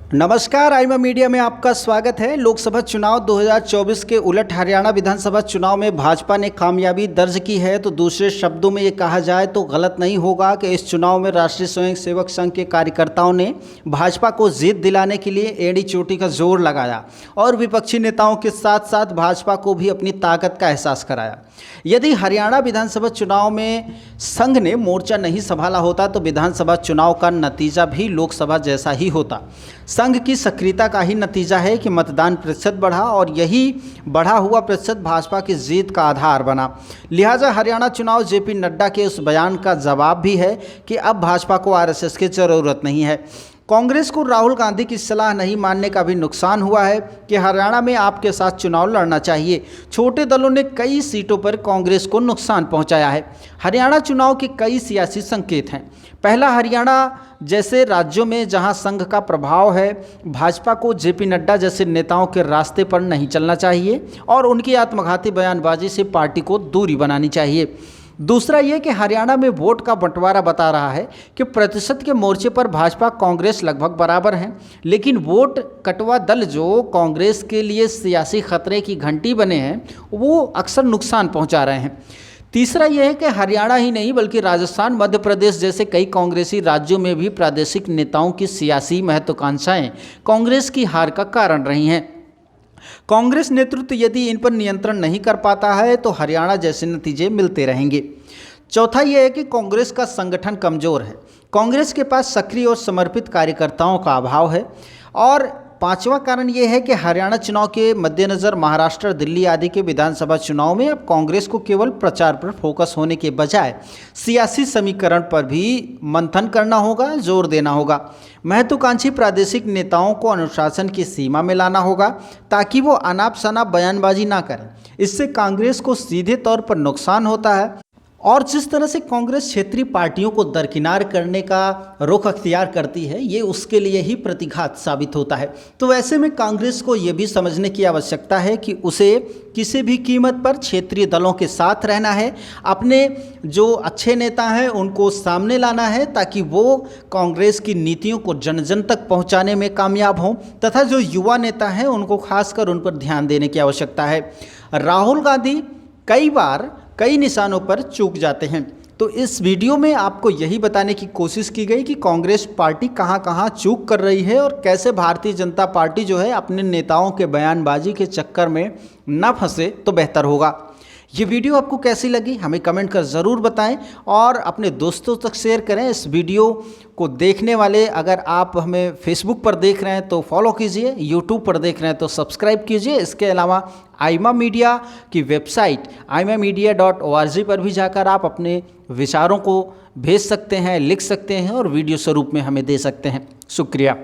नमस्कार, आईमा मीडिया में आपका स्वागत है। लोकसभा चुनाव 2024 के उलट हरियाणा विधानसभा चुनाव में भाजपा ने कामयाबी दर्ज की है। तो दूसरे शब्दों में ये कहा जाए तो गलत नहीं होगा कि इस चुनाव में राष्ट्रीय स्वयंसेवक संघ के कार्यकर्ताओं ने भाजपा को जीत दिलाने के लिए एड़ी चोटी का जोर लगाया और विपक्षी नेताओं के साथ साथ भाजपा को भी अपनी ताकत का एहसास कराया। यदि हरियाणा विधानसभा चुनाव में संघ ने मोर्चा नहीं संभाला होता तो विधानसभा चुनाव का नतीजा भी लोकसभा जैसा ही होता। संघ की सक्रियता का ही नतीजा है कि मतदान प्रतिशत बढ़ा और यही बढ़ा हुआ प्रतिशत भाजपा की जीत का आधार बना। लिहाजा हरियाणा चुनाव जेपी नड्डा के उस बयान का जवाब भी है कि अब भाजपा को आरएसएस की जरूरत नहीं है। कांग्रेस को राहुल गांधी की सलाह नहीं मानने का भी नुकसान हुआ है कि हरियाणा में आपके साथ चुनाव लड़ना चाहिए। छोटे दलों ने कई सीटों पर कांग्रेस को नुकसान पहुंचाया है। हरियाणा चुनाव के कई सियासी संकेत हैं। पहला, हरियाणा जैसे राज्यों में जहां संघ का प्रभाव है, भाजपा को जेपी नड्डा जैसे नेताओं के रास्ते पर नहीं चलना चाहिए और उनकी आत्मघाती बयानबाजी से पार्टी को दूरी बनानी चाहिए। दूसरा ये कि हरियाणा में वोट का बंटवारा बता रहा है कि प्रतिशत के मोर्चे पर भाजपा कांग्रेस लगभग बराबर हैं, लेकिन वोट कटवा दल जो कांग्रेस के लिए सियासी खतरे की घंटी बने हैं वो अक्सर नुकसान पहुंचा रहे हैं। तीसरा यह है कि हरियाणा ही नहीं बल्कि राजस्थान, मध्य प्रदेश जैसे कई कांग्रेसी राज्यों में भी प्रादेशिक नेताओं की सियासी महत्वाकांक्षाएं कांग्रेस की हार का कारण रही हैं। कांग्रेस नेतृत्व यदि इन पर नियंत्रण नहीं कर पाता है तो हरियाणा जैसे नतीजे मिलते रहेंगे। चौथा यह है कि कांग्रेस का संगठन कमजोर है। कांग्रेस के पास सक्रिय और समर्पित कार्यकर्ताओं का अभाव है। और पांचवा कारण यह है कि हरियाणा चुनाव के मद्देनज़र महाराष्ट्र, दिल्ली आदि के विधानसभा चुनाव में अब कांग्रेस को केवल प्रचार पर फोकस होने के बजाय सियासी समीकरण पर भी मंथन करना होगा, जोर देना होगा। महत्वाकांक्षी प्रादेशिक नेताओं को अनुशासन की सीमा में लाना होगा ताकि वो अनाप शनाप बयानबाजी ना करें। इससे कांग्रेस को सीधे तौर पर नुकसान होता है और जिस तरह से कांग्रेस क्षेत्रीय पार्टियों को दरकिनार करने का रुख अख्तियार करती है ये उसके लिए ही प्रतिघात साबित होता है। तो ऐसे में कांग्रेस को ये भी समझने की आवश्यकता है कि उसे किसी भी कीमत पर क्षेत्रीय दलों के साथ रहना है, अपने जो अच्छे नेता हैं उनको सामने लाना है ताकि वो कांग्रेस की नीतियों को जन जन तक पहुँचाने में कामयाब हों, तथा जो युवा नेता हैं उनको खासकर उन पर ध्यान देने की आवश्यकता है। राहुल गांधी कई बार कई निशानों पर चूक जाते हैं। तो इस वीडियो में आपको यही बताने की कोशिश की गई कि कांग्रेस पार्टी कहां कहां चूक कर रही है और कैसे भारतीय जनता पार्टी जो है अपने नेताओं के बयानबाजी के चक्कर में न फंसे तो बेहतर होगा। ये वीडियो आपको कैसी लगी हमें कमेंट कर ज़रूर बताएं और अपने दोस्तों तक शेयर करें। इस वीडियो को देखने वाले अगर आप हमें फेसबुक पर देख रहे हैं तो फॉलो कीजिए, यूट्यूब पर देख रहे हैं तो सब्सक्राइब कीजिए। इसके अलावा आईमा मीडिया की वेबसाइट aimamedia.org पर भी जाकर आप अपने विचारों को भेज सकते हैं, लिख सकते हैं और वीडियो स्वरूप में हमें दे सकते हैं। शुक्रिया।